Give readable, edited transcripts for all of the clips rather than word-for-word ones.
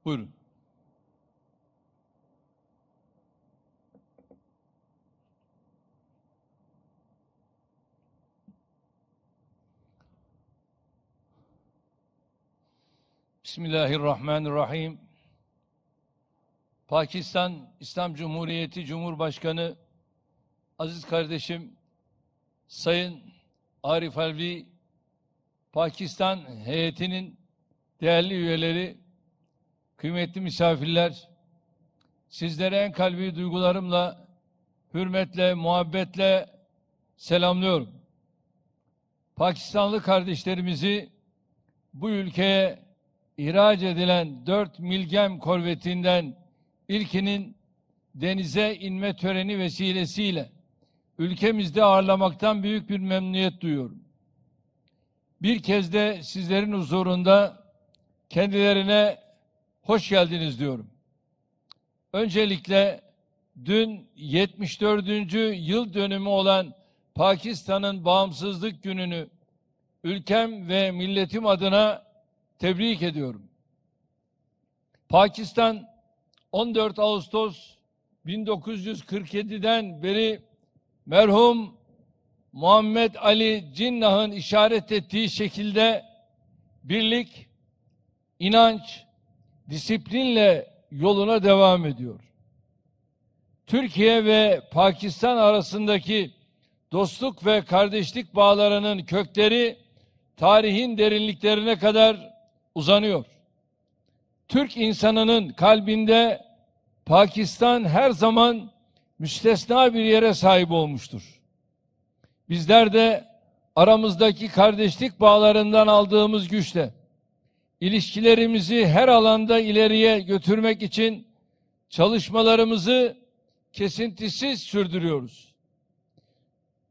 Buyurun. Bismillahirrahmanirrahim. Pakistan İslam Cumhuriyeti Cumhurbaşkanı aziz kardeşim Sayın Arif Alvi, Pakistan heyetinin değerli üyeleri, kıymetli misafirler, sizlere en kalbi duygularımla, hürmetle, muhabbetle selamlıyorum. Pakistanlı kardeşlerimizi bu ülkeye ihraç edilen 4 Milgem korvetinden ilkinin denize inme töreni vesilesiyle ülkemizde ağırlamaktan büyük bir memnuniyet duyuyorum. Bir kez de sizlerin huzurunda kendilerine hoş geldiniz diyorum. Öncelikle dün 74. yıl dönümü olan Pakistan'ın bağımsızlık gününü ülkem ve milletim adına tebrik ediyorum. Pakistan 14 Ağustos 1947'den beri merhum Muhammed Ali Cinnah'ın işaret ettiği şekilde birlik, inanç, disiplinle yoluna devam ediyor. Türkiye ve Pakistan arasındaki dostluk ve kardeşlik bağlarının kökleri tarihin derinliklerine kadar uzanıyor. Türk insanının kalbinde Pakistan her zaman müstesna bir yere sahip olmuştur. Bizler de aramızdaki kardeşlik bağlarından aldığımız güçle ilişkilerimizi her alanda ileriye götürmek için çalışmalarımızı kesintisiz sürdürüyoruz.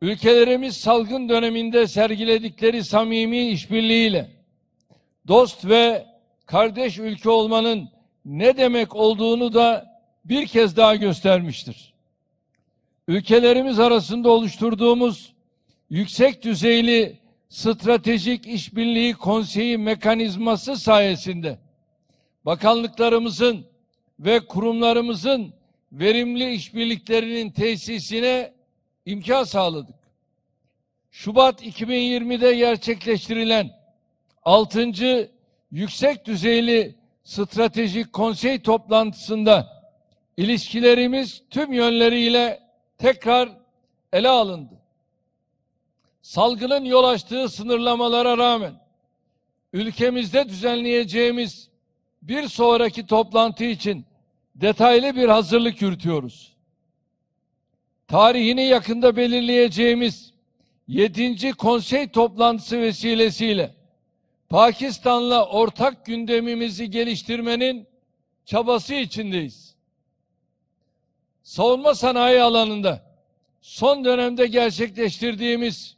Ülkelerimiz salgın döneminde sergiledikleri samimi işbirliğiyle dost ve kardeş ülke olmanın ne demek olduğunu da bir kez daha göstermiştir. Ülkelerimiz arasında oluşturduğumuz yüksek düzeyli stratejik işbirliği konseyi mekanizması sayesinde bakanlıklarımızın ve kurumlarımızın verimli işbirliklerinin tesisine imkan sağladık. Şubat 2020'de gerçekleştirilen 6. Yüksek Düzeyli Stratejik Konsey toplantısında ilişkilerimiz tüm yönleriyle tekrar ele alındı. Salgının yol açtığı sınırlamalara rağmen ülkemizde düzenleyeceğimiz bir sonraki toplantı için detaylı bir hazırlık yürütüyoruz. Tarihini yakında belirleyeceğimiz 7. konsey toplantısı vesilesiyle Pakistan'la ortak gündemimizi geliştirmenin çabası içindeyiz. Savunma sanayi alanında son dönemde gerçekleştirdiğimiz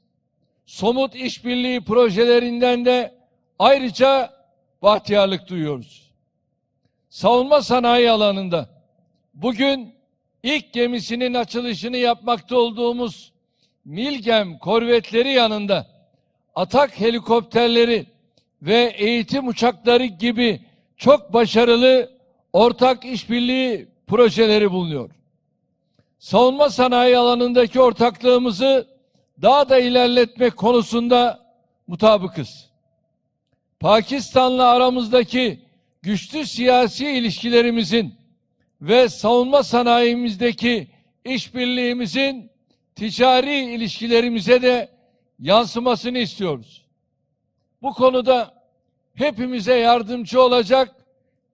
somut işbirliği projelerinden de ayrıca bahtiyarlık duyuyoruz. Savunma sanayi alanında bugün ilk gemisinin açılışını yapmakta olduğumuz Milgem korvetleri yanında atak helikopterleri ve eğitim uçakları gibi çok başarılı ortak işbirliği projeleri bulunuyor. Savunma sanayi alanındaki ortaklığımızı daha da ilerletmek konusunda mutabıkız. Pakistan'la aramızdaki güçlü siyasi ilişkilerimizin ve savunma sanayimizdeki işbirliğimizin ticari ilişkilerimize de yansımasını istiyoruz. Bu konuda hepimize yardımcı olacak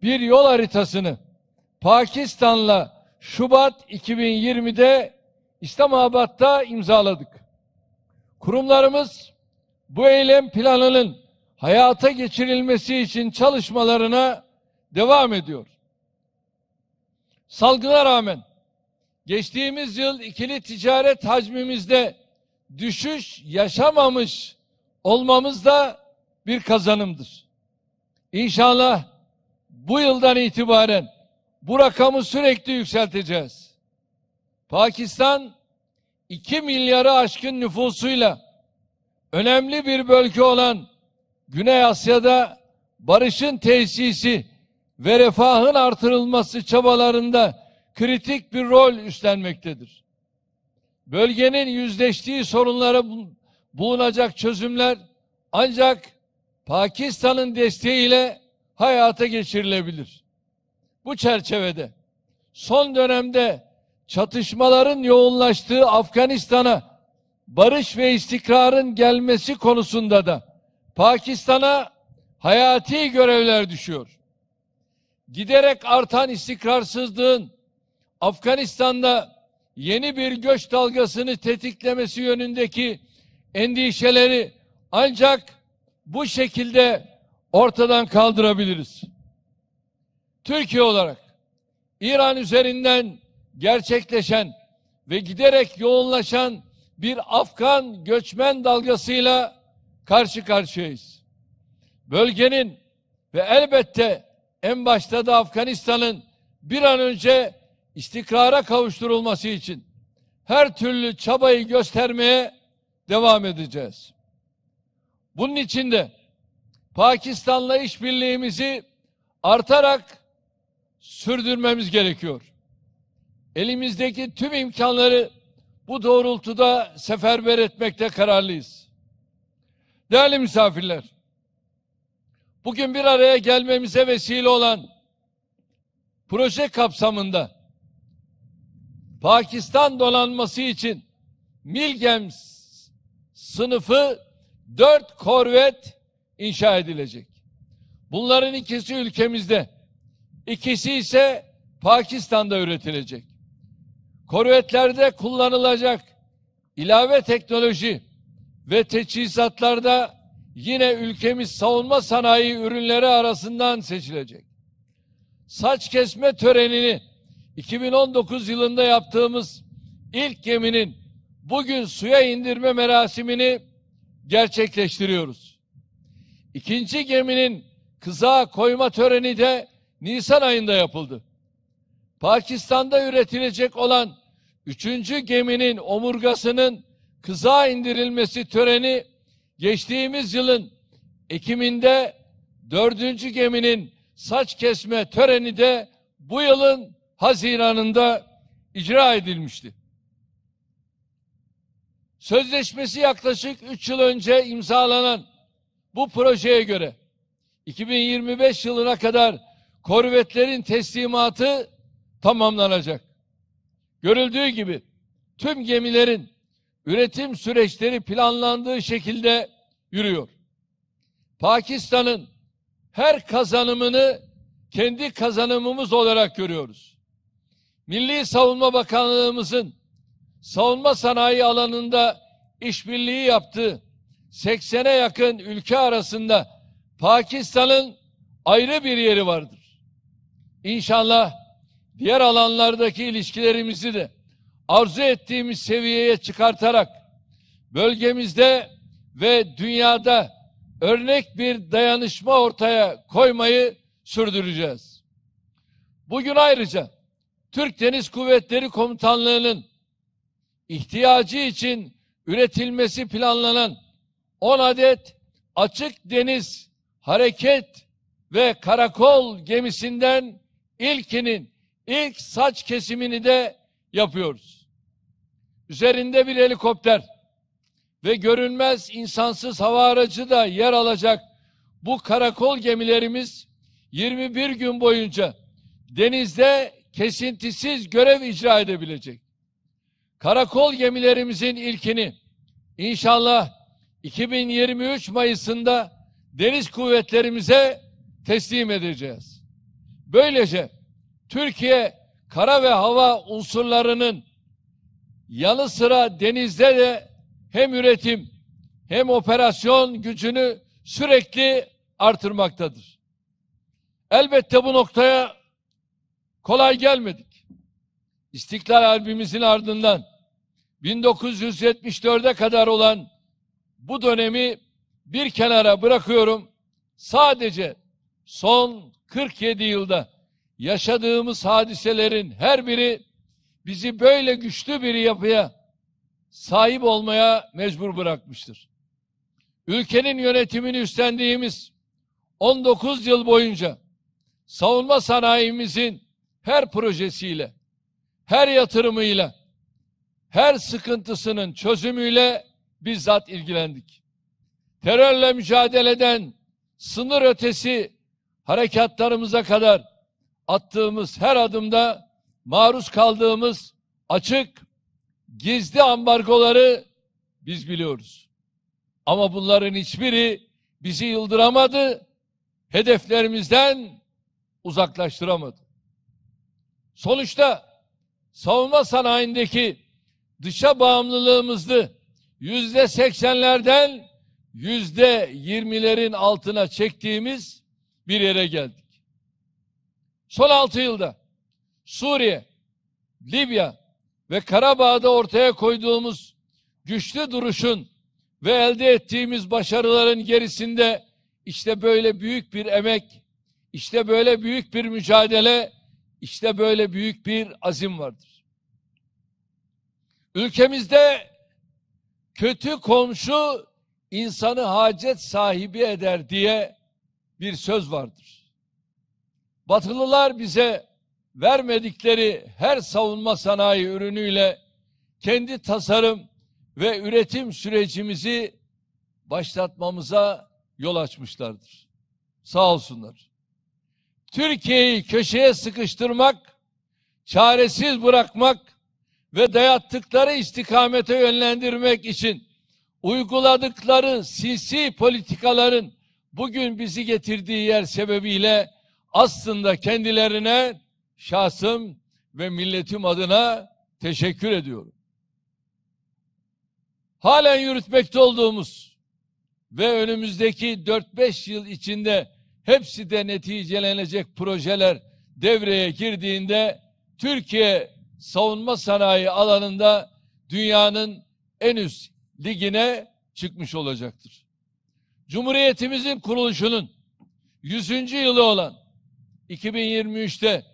bir yol haritasını Pakistan'la Şubat 2020'de İslamabad'da imzaladık. Kurumlarımız bu eylem planının hayata geçirilmesi için çalışmalarına devam ediyor. Salgına rağmen geçtiğimiz yıl ikili ticaret hacmimizde düşüş yaşamamış olmamız da bir kazanımdır. İnşallah bu yıldan itibaren bu rakamı sürekli yükselteceğiz. Pakistan 2 milyarı aşkın nüfusuyla önemli bir bölge olan Güney Asya'da barışın tesisi ve refahın artırılması çabalarında kritik bir rol üstlenmektedir. Bölgenin yüzleştiği sorunlara bulunacak çözümler ancak Pakistan'ın desteğiyle hayata geçirilebilir. Bu çerçevede son dönemde çatışmaların yoğunlaştığı Afganistan'a barış ve istikrarın gelmesi konusunda da Pakistan'a hayati görevler düşüyor. Giderek artan istikrarsızlığın Afganistan'da yeni bir göç dalgasını tetiklemesi yönündeki endişeleri ancak bu şekilde ortadan kaldırabiliriz. Türkiye olarak İran üzerinden gerçekleşen ve giderek yoğunlaşan bir Afgan göçmen dalgasıyla karşı karşıyayız. Bölgenin ve elbette en başta da Afganistan'ın bir an önce istikrara kavuşturulması için her türlü çabayı göstermeye devam edeceğiz. Bunun için de Pakistan'la işbirliğimizi artarak sürdürmemiz gerekiyor. Elimizdeki tüm imkanları bu doğrultuda seferber etmekte kararlıyız. Değerli misafirler, bugün bir araya gelmemize vesile olan proje kapsamında Pakistan donanması için Milgem sınıfı 4 korvet inşa edilecek. Bunların ikisi ülkemizde, ikisi ise Pakistan'da üretilecek. Korvetlerde kullanılacak ilave teknoloji ve teçhizatlarda yine ülkemiz savunma sanayi ürünleri arasından seçilecek. Saç kesme törenini 2019 yılında yaptığımız ilk geminin bugün suya indirme merasimini gerçekleştiriyoruz. İkinci geminin kızağa koyma töreni de Nisan ayında yapıldı. Pakistan'da üretilecek olan 3. geminin omurgasının kızağa indirilmesi töreni geçtiğimiz yılın Ekim'inde 4. geminin saç kesme töreni de bu yılın Haziran'ında icra edilmişti. Sözleşmesi yaklaşık 3 yıl önce imzalanan bu projeye göre 2025 yılına kadar korvetlerin teslimatı tamamlanacak. Görüldüğü gibi tüm gemilerin üretim süreçleri planlandığı şekilde yürüyor. Pakistan'ın her kazanımını kendi kazanımımız olarak görüyoruz. Milli Savunma Bakanlığımızın savunma sanayi alanında işbirliği yaptığı 80'e yakın ülke arasında Pakistan'ın ayrı bir yeri vardır. İnşallah diğer alanlardaki ilişkilerimizi de arzu ettiğimiz seviyeye çıkartarak bölgemizde ve dünyada örnek bir dayanışma ortaya koymayı sürdüreceğiz. Bugün ayrıca Türk Deniz Kuvvetleri Komutanlığı'nın ihtiyacı için üretilmesi planlanan 10 adet açık deniz hareket ve karakol gemisinden ilkinin ilk saç kesimini de yapıyoruz. Üzerinde bir helikopter ve görünmez insansız hava aracı da yer alacak bu karakol gemilerimiz 21 gün boyunca denizde kesintisiz görev icra edebilecek. Karakol gemilerimizin ilkini inşallah 2023 Mayıs'ında deniz kuvvetlerimize teslim edeceğiz. Böylece Türkiye kara ve hava unsurlarının yanı sıra denizde de hem üretim hem operasyon gücünü sürekli artırmaktadır. Elbette bu noktaya kolay gelmedik. İstiklal Harbimizin ardından 1974'e kadar olan bu dönemi bir kenara bırakıyorum. Sadece son 47 yılda yaşadığımız hadiselerin her biri bizi böyle güçlü bir yapıya sahip olmaya mecbur bırakmıştır. Ülkenin yönetimini üstlendiğimiz 19 yıl boyunca savunma sanayimizin her projesiyle, her yatırımıyla, her sıkıntısının çözümüyle bizzat ilgilendik. Terörle mücadeleden sınır ötesi harekatlarımıza kadar attığımız her adımda maruz kaldığımız açık, gizli ambargoları biz biliyoruz. Ama bunların hiçbiri bizi yıldıramadı, hedeflerimizden uzaklaştıramadı. Sonuçta savunma sanayindeki dışa bağımlılığımızı %80'lerden %20'lerin altına çektiğimiz bir yere geldik. Son 6 yılda Suriye, Libya ve Karabağ'da ortaya koyduğumuz güçlü duruşun ve elde ettiğimiz başarıların gerisinde işte böyle büyük bir emek, işte böyle büyük bir mücadele, işte böyle büyük bir azim vardır. Ülkemizde kötü komşu insanı hacet sahibi eder diye bir söz vardır. Batılılar bize vermedikleri her savunma sanayi ürünüyle kendi tasarım ve üretim sürecimizi başlatmamıza yol açmışlardır. Sağ olsunlar. Türkiye'yi köşeye sıkıştırmak, çaresiz bırakmak ve dayattıkları istikamete yönlendirmek için uyguladıkları sinsi politikaların bugün bizi getirdiği yer sebebiyle aslında kendilerine şahsım ve milletim adına teşekkür ediyorum. Halen yürütmekte olduğumuz ve önümüzdeki 4-5 yıl içinde hepsi de neticelenecek projeler devreye girdiğinde Türkiye savunma sanayi alanında dünyanın en üst ligine çıkmış olacaktır. Cumhuriyetimizin kuruluşunun 100. yılı olan 2023'te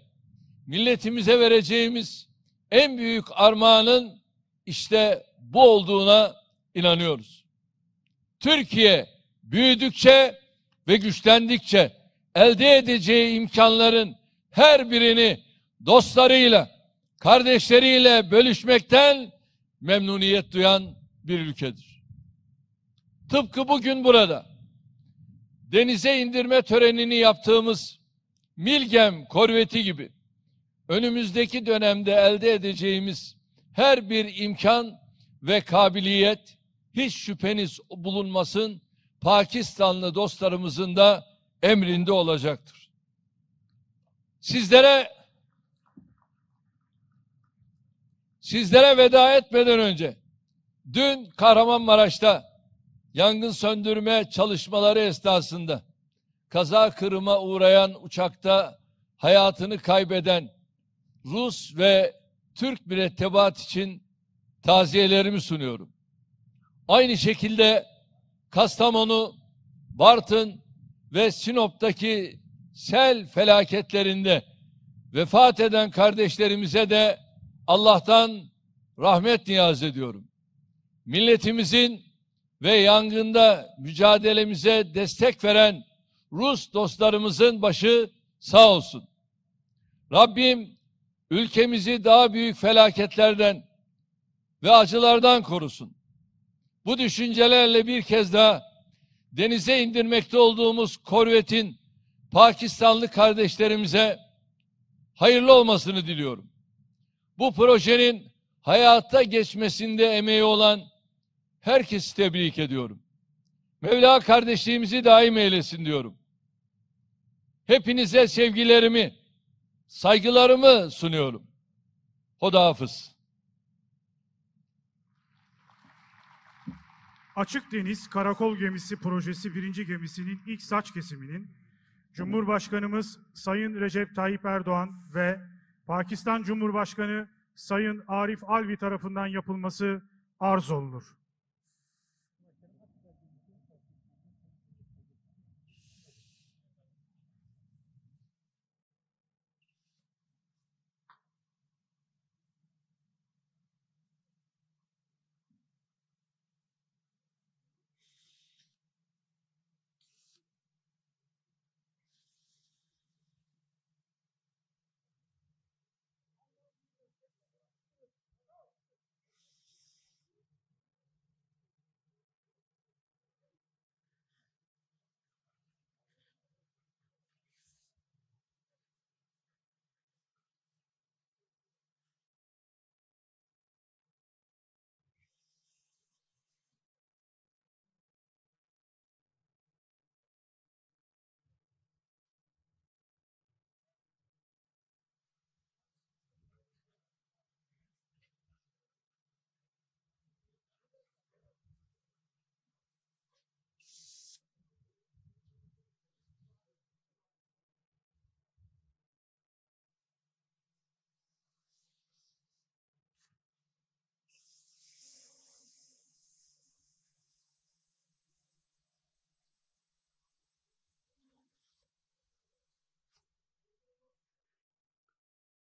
milletimize vereceğimiz en büyük armağanın işte bu olduğuna inanıyoruz. Türkiye büyüdükçe ve güçlendikçe elde edeceği imkanların her birini dostlarıyla, kardeşleriyle bölüşmekten memnuniyet duyan bir ülkedir. Tıpkı bugün burada denize indirme törenini yaptığımız Milgem korveti gibi önümüzdeki dönemde elde edeceğimiz her bir imkan ve kabiliyet hiç şüpheniz bulunmasın Pakistanlı dostlarımızın da emrinde olacaktır. Sizlere veda etmeden önce dün Kahramanmaraş'ta yangın söndürme çalışmaları esnasında kaza kırıma uğrayan uçakta hayatını kaybeden Rus ve Türk mürettebat için taziyelerimi sunuyorum. Aynı şekilde Kastamonu, Bartın ve Sinop'taki sel felaketlerinde vefat eden kardeşlerimize de Allah'tan rahmet niyaz ediyorum. Milletimizin ve yangında mücadelemize destek veren Rus dostlarımızın başı sağ olsun. Rabbim ülkemizi daha büyük felaketlerden ve acılardan korusun. Bu düşüncelerle bir kez daha denize indirmekte olduğumuz korvetin Pakistanlı kardeşlerimize hayırlı olmasını diliyorum. Bu projenin hayata geçmesinde emeği olan herkesi tebrik ediyorum. Mevla kardeşliğimizi daim eylesin diyorum. Hepinize sevgilerimi, saygılarımı sunuyorum. Hodafız. Açık Deniz Karakol Gemisi Projesi 1. gemisinin ilk saç kesiminin Cumhurbaşkanımız Sayın Recep Tayyip Erdoğan ve Pakistan Cumhurbaşkanı Sayın Arif Alvi tarafından yapılması arz olunur.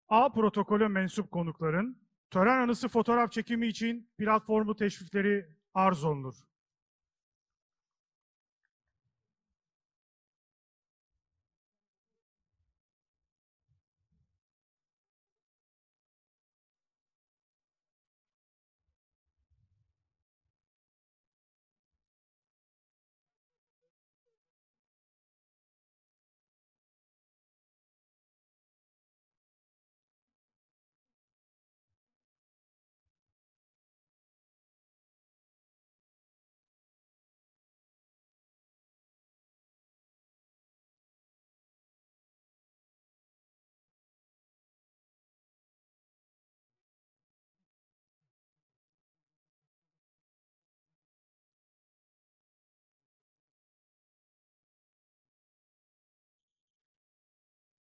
A protokolü mensup konukların tören anısı fotoğraf çekimi için platformu teşrifleri arz olunur.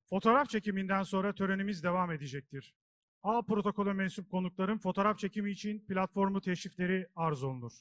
Fotoğraf çekiminden sonra törenimiz devam edecektir. A protokolü mensup konukların fotoğraf çekimi için platformu teşrifleri arz olunur.